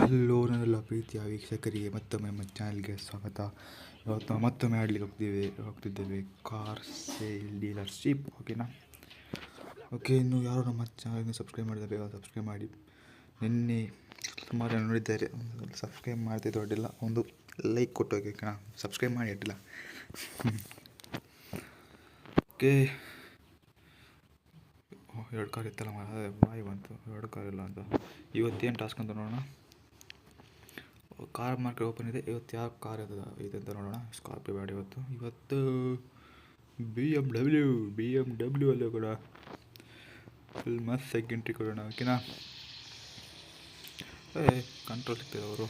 Hello ನನ್ನೆಲ್ಲ ಪ್ರೀತಿಯ ವೀಕ್ಷಕರಿಗೆ ಮತ್ತೊಮ್ಮೆ ನಮ್ಮ ಚಾನಲ್ಗೆ ಸ್ವಾಗತ. ಇವತ್ತು ನಾವು ಮತ್ತೊಮ್ಮೆ ಹೋಗ್ತಿದ್ದೇವೆ ಕಾರ್ ಸೇಲ್ ಡೀಲರ್ಶಿಪ್. ಓಕೆನಾ? ಓಕೆ, ಇನ್ನು ಯಾರು ನಮ್ಮ ಚಾನಲ್ಗೆ ಸಬ್ಸ್ಕ್ರೈಬ್ ಮಾಡಿದರೆ ಬೇಗ ಸಬ್ಸ್ಕ್ರೈಬ್ ಮಾಡಿ. ನಿನ್ನೆ ಸುಮಾರು ಜನ ನೋಡಿದ್ದಾರೆ, ಸಬ್ಸ್ಕ್ರೈಬ್ ಮಾಡ್ತಿದ್ದು ಅಡ್ಡಿಲ್ಲ, ಒಂದು ಲೈಕ್ ಕೊಟ್ಟು ಹೋಗಿ. ಓಕೆನಾ? ಸಬ್ಸ್ಕ್ರೈಬ್ ಮಾಡಿ ಅಡ್ಡಿಲ್ಲ. ಓಕೆ, 2 ಕಾರ್ ಇತ್ತಲ್ಲ ಅದೇ ಬಾಯಿ ಬಂತು, 2 ಕಾರ್ ಇಲ್ಲ ಅಂತ. ಇವತ್ತೇನು ಟಾಸ್ಕ್ ಅಂತ ನೋಡೋಣ. ಕಾರ್ ಮಾರ್ಕೆಟ್ ಓಪನ್ ಇದೆ. ಇವತ್ತು ಯಾವ ಕಾರ್ ಇದೆ ಅಂತ ನೋಡೋಣ. ಸ್ಕಾರ್ಪಿಯೋ ಬೇಡ ಇವತ್ತು ಬಿ ಎಮ್ ಡಬ್ಲ್ಯೂ ಅಲ್ಲೂ ಕೂಡ ಫುಲ್ ಮಸ್ತ್ ಎಂಟ್ರಿ ಕೊಡೋಣ. ಓಕೆನಾ? ಕಂಟ್ರೋಲ್ ಸಿಗ್ತದೆ ಅವರು.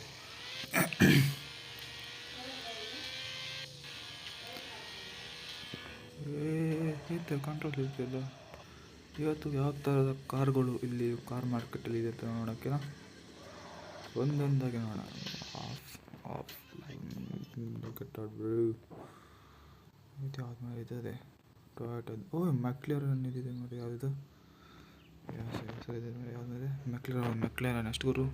ಕಂಟ್ರೋಲ್ ಸಿಗ್ತಲ್ಲ. ಇವತ್ತು ಯಾವ ಥರದ ಕಾರ್ಗಳು ಇಲ್ಲಿ ಕಾರ್ ಮಾರ್ಕೆಟಲ್ಲಿ ಇದೆ ಅಂತ ನೋಡೋಕ್ಕೆನಾ, ಒಂದೊಂದಾಗಿ ನೋಡೋಣ. ಆಫ್ ಇದು ಯಾವ್ದು ಇದೆ ಟೊಯೋಟಾ. ಮೆಕ್ಲರನ್ ಇದಿದೆ ನೋಡಿ. ಯಾವುದು ಯಾವುದಿದೆ? ಮೆಕ್ಲರನ್ ಎಷ್ಟು ಗುರು?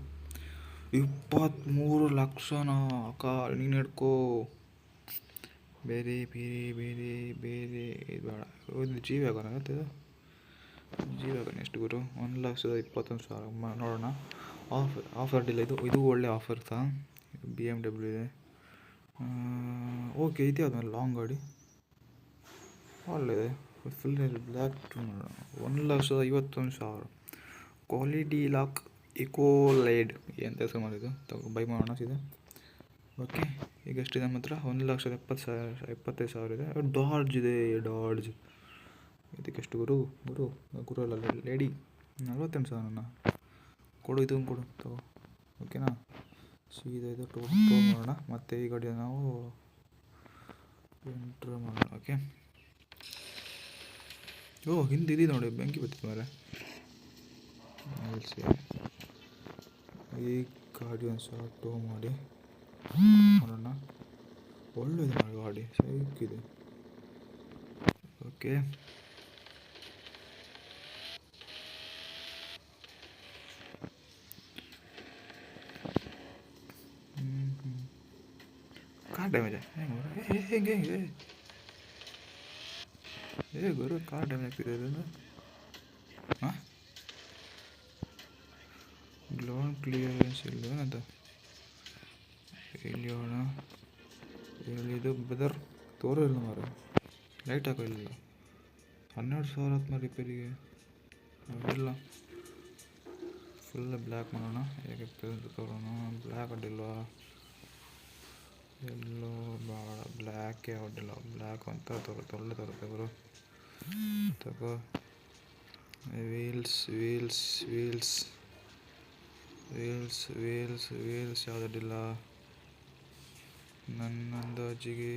23 ಲಕ್ಷನಾ? ಅಕ್ಕ ನೀನು ಹಿಡ್ಕೋ. ಬೇರೆ ಇದು ಬೇಡ. ಒಂದು ಜಿ ವ್ಯಾಗನ್ ಆಗುತ್ತೆ. ಇದು ಜಿ ವ್ಯಾಗನ್ ಎಷ್ಟು ಗುರು? 1,21,000 ನೋಡೋಣ. ಆಫರ್ ಅಡ್ಡಿಲ್ಲ. ಇದು ಒಳ್ಳೆ ಆಫರ್ ಸಹ. BMW ಇದೆ. ಓಕೆ, ಇದು ಯಾವ್ದು ಲಾಂಗ್ ಗಾಡಿ? ಒಳ್ಳೆಯದೆ. Full black. 1,51,000. ಕ್ವಾಲಿಟಿ ಲಾಕ್ ಇಕೋಲೈಡ್ ಅಂತ ಹೆಸರು ಮಾಡಿದ್ದು. ಬೈ ಮಾಡೋಣ ಸೀದಾ. ಓಕೆ, ಈಗ ಎಷ್ಟಿದೆ ನಮ್ಮ ಹತ್ರ? 1,75,000 ಇದೆ. ಡಾಡ್ಜ್ ಇದೆ. ಇದಕ್ಕೆ ಎಷ್ಟು ಗುರು ಅಲ್ಲ ಲೇಡಿ? 48,000 ಕೊಡು. ಇದನ್ನು ಕೊಡು, ತಗೋ. ಓಕೆನಾ? ಸೀದಾ ಇದು ಟೋ ಮಾಡೋಣ. ಮತ್ತು ಈ ಗಾಡಿಯ ನಾವು ಎಂಟ್ರ್ ಮಾಡೋಣ. ಓಕೆ. ಹಿಂದೆ ಇದೆ ನೋಡಿ, ಬೆಂಕಿ ಬರ್ತಿತ್ತು ಮೇಲೆ. ನಿಲ್ಲಿಸಿ ಈ ಗಾಡಿ ಒಂದು ಸಲ ಟೋ ಮಾಡಿ ನೋಡೋಣ. ಒಳ್ಳೆಯದು ಮಾಡಿ ಗಾಡಿ, ಸೈಕಿದೆ. ಓಕೆ, ಕಾರ್ ಡ್ಯಾಮೇಜ್ ಹೆಂಗೆ ಗುರು? ಕಾರ್ ಡ್ಯಾಮೇಜ್ ಆಗ್ತಿದೆ ಅದನ್ನು. ಗ್ರೌಂಡ್ ಕ್ಲಿಯರೆನ್ಸ್ ಇಲ್ಲವೇನಂತ ಇಲ್ಲಿ ಹೋಣ. ಇದು ಬೆದರ್ ತೋರಿಲ್ಲ ಮಾರ. ಲೈಟ್ ಹಾಕೋಲ್ಲ. 12,000 ಆತ್ಮ ರಿಪೇರಿಗೆ ಅಡ್ಡಿಲ್ಲ. ಫುಲ್ ಬ್ಲ್ಯಾಕ್ ಮಾಡೋಣ. ಹೇಗೆ ತೋರೋಣ. ಬ್ಲ್ಯಾಕ್ ಅಡ್ಡಿಲ್ವಾ? ಎಲ್ಲೋ ಬೇಡ, ಬ್ಲ್ಯಾಕೇ ಅಡ್ಡಿಲ್ಲ. ಬ್ಲ್ಯಾಕ್ ಅಂತ ಒಳ್ಳೆ ತರುತ್ತೆ ಗುರು. ತಗೋ. ವೀಲ್ಸ್ ಯಾವುದಡ್ಡಿಲ್ಲ ನನ್ನ ಅಂದಾಜಿಗೆ.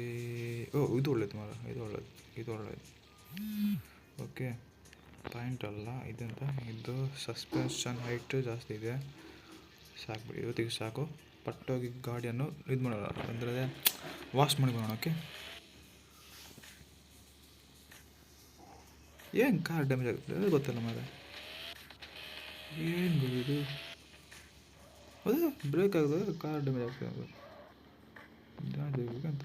ಇದು ಒಳ್ಳೇದು ಮಾರ. ಇದು ಒಳ್ಳೇದು. ಓಕೆ, ಪಾಯಿಂಟ್ ಅಲ್ಲ ಇದಂತ. ಇದು ಸಸ್ಪೆನ್ಷನ್ ಹೈಟ್ ಜಾಸ್ತಿ ಇದೆ. ಸಾಕು, ಇವತ್ತಿಗೆ ಸಾಕು. ಪಟ್ಟೋಗಿ ಗಾಡಿಯನ್ನು ಇದು ಮಾಡೋಣ, ಅಂದರೆ ವಾಶ್ ಮಾಡಿ ಬರೋಣ. ಓಕೆ, ಏನು ಕಾರ್ ಡ್ಯಾಮೇಜ್ ಆಗುತ್ತೆ ಗೊತ್ತಲ್ಲ ಮಾರ. ಏನು ಇದು? ಅದೇ ಬ್ರೇಕ್ ಆಗಿದೆ, ಕಾರ್ ಡ್ಯಾಮೇಜ್ ಆಗ್ತದೆ. ಅಂತ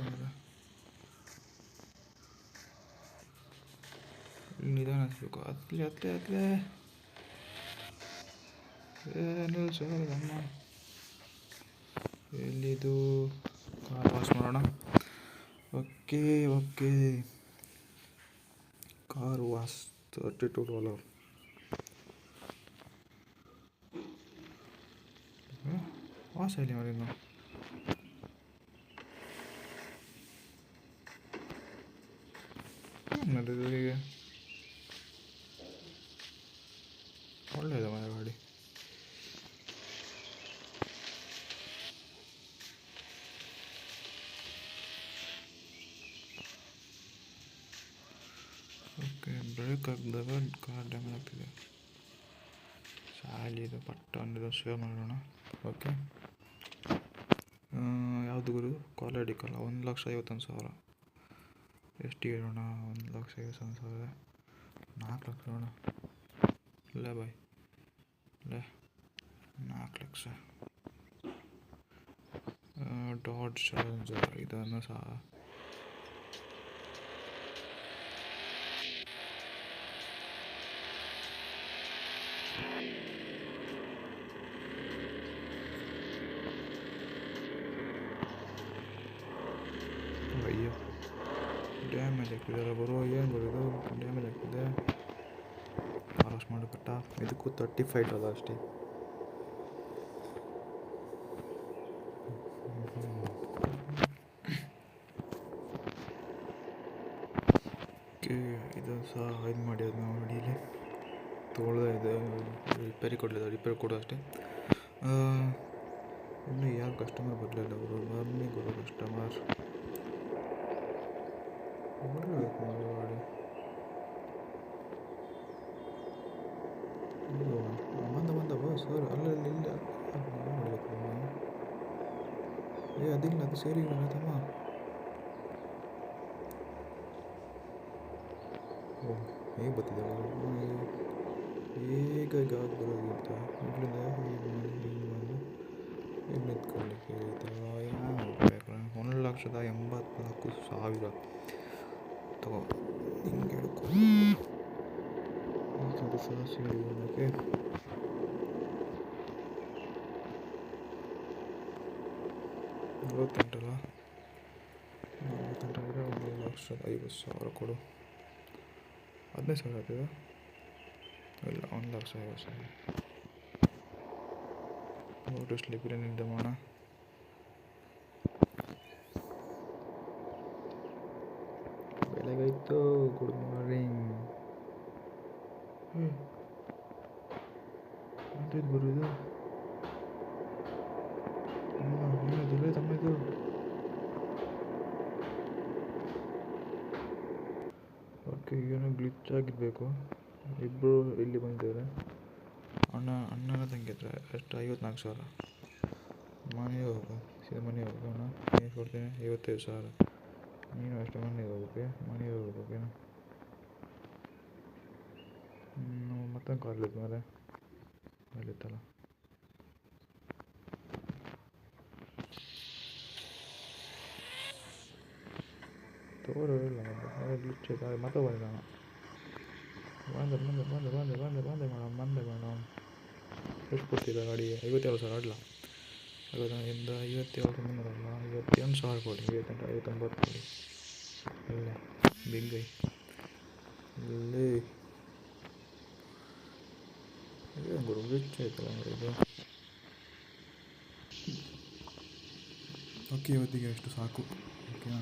ನಿಧಾನ ಹತ್ಬೇಕು. ಹತ್ತಲೇ ನಿಲ್ಸು ಅಮ್ಮ. ಎಲ್ಲಿದು? ಕಾರ್ ವಾಶ್ ಮಾಡೋಣ. Okay, car wash $32. ವಾಶ್ ಅಲ್ಲಿ ಮಾಡಿದ್ದು ಈಗ. ಒಳ್ಳೆಯದು ಮನೆ ಗಾಡಿ. ಓಕೆ, ಬ್ರೇಕ್ ಆಗಿದಾಗ ಕಾರ್ ಡ್ಯಾಮೇಜ್ ಆಗ್ತಿದೆ. ಶಾಲಿದು ಪಟ್ಟ ಅಂದಿದ್ದು ಸೇವ್ ಮಾಡೋಣ. ಓಕೆ, ಯಾವುದು ಗುರು? ಕ್ವಾಲಿಟಿ ಕಲ್ಲ. 1,51,000. ಎಷ್ಟು ಹೇಳೋಣ? 1,51,000. 4 ಲಕ್ಷ ಹೇಳೋಣ. ಇಲ್ಲ ಬಾಯ್, ಇಲ್ಲ 4 ಲಕ್ಷ. ಡಾಡ್ಜ್ ಚಾಲೆಂಜರ್ ಇದನ್ನು ಸಹ ಅಯ್ಯೋ ಡ್ಯಾಮೇಜ್ ಆಗ್ತಿದೆಲ್ಲ ಬರೋ ಏನು ಬರೋದು ಡ್ಯಾಮೇಜ್ ಆಗ್ತಿದೆ ಕಾರಷ್ಟು ಮಾಡಿಬಿಟ್ಟ ಇದಕ್ಕೂ $35 ಅಷ್ಟೇ ಇದು ಸಹ ಇದು ಮಾಡಿ ಅದು ನೋಡಿ ಇಲ್ಲಿ ತೊಗೊಳ್ದೆ ಇದೆ ರಿಪೇರಿ ಕೊಡೋದು ಅಷ್ಟೇ ಇನ್ನೂ ಯಾರು ಕಸ್ಟಮರ್ ಬರಲಿಲ್ಲ ಅವರು ಬನ್ನಿ ಗುರು ಕಸ್ಟಮರ್ ಬರಬೇಕು ಮಾಡಿ ಬಂದ ಸರ್ ಅಲ್ಲಲ್ಲಿ ಇಲ್ಲ ಮಾಡಬೇಕು ಅದಿಲ್ಲ ಅದು ಸೇರಿ ತಮ್ಮ ಹೇಗೆ ಬರ್ತಿದೆ ಈಗ ಬರೋದಿಂತ ಇಲ್ಲಿಂದ ಹೀಗೆ ನಿಂತ್ಕೊಳ್ಳಿಕ್ಕೆ ಹೋಗ್ಬೇಕು 1,84,000 ತಗೋ ಹಿಂಗೆ ಹೇಳ್ಕೊ ಅದು ಸಹ ಸೇರಿ ಓಕೆ $48 1,50,000 ಕೊಡು 15,000 ಆಗ್ತದೆ ಇಲ್ಲ 1,50,000 ನೋಟು ಸ್ಲಿಪ್ಪಿನ ನಿರ್ಮಾಣ ಬೆಳಗಾಯ್ತು ಗುಡ್ ಮಾರ್ನಿಂಗ್ ಅಂತದ್ದು ಬರೋದು ಇನ್ನೂ ತಮ್ಮದು ಓಕೆ ಏನೋ ಗ್ಲಿಚ್ ಆಗಿರಬೇಕು ಇಬ್ಬರು ಇಲ್ಲಿ ಬಂದಿದ್ದಾರೆ ಅಣ್ಣನ ತಂಗಿ ಹತ್ರ ಎಷ್ಟು 54,000 ಮನೆಗೆ ಹೋಗು ಸೀದಾ ಮನೆಗೆ ಹೋಗೋಣ ಏನು ಕೊಡ್ತೀನಿ 55,000 ನೀನು ಅಷ್ಟು ಮನೆಗೆ ಹೋಗ್ಬೇಕೇನು ಮತ್ತೊಂದು ಕಾಲಿದ್ದು ಮೇಲೆ ಅಲ್ಲಿತ್ತಲ್ಲ ತೋರು ಇಲ್ಲ ಗ್ಲಿಚ್ ಆಯ್ತು ಮತ್ತೆ ಬಂದೆ ಮೇಡಮ್ ಎಷ್ಟು ಕೊಡ್ತಿದ್ದ ಗಾಡಿಗೆ 57,000 ಆಡಲ 57,300 ಅಲ್ಲ 58,000 ಕೊಡಿ 59,000 ಕೊಡಿ ಅಲ್ಲೇ ಬಿಗ್ಗೈ ಇಲ್ಲಿ ಗುರು ಗ್ಲಿಚ್ ಆಯ್ತಲ್ಲ ಇದು ಓಕೆ ಇವತ್ತಿಗೆ ಅಷ್ಟು ಸಾಕು ಓಕೆನಾ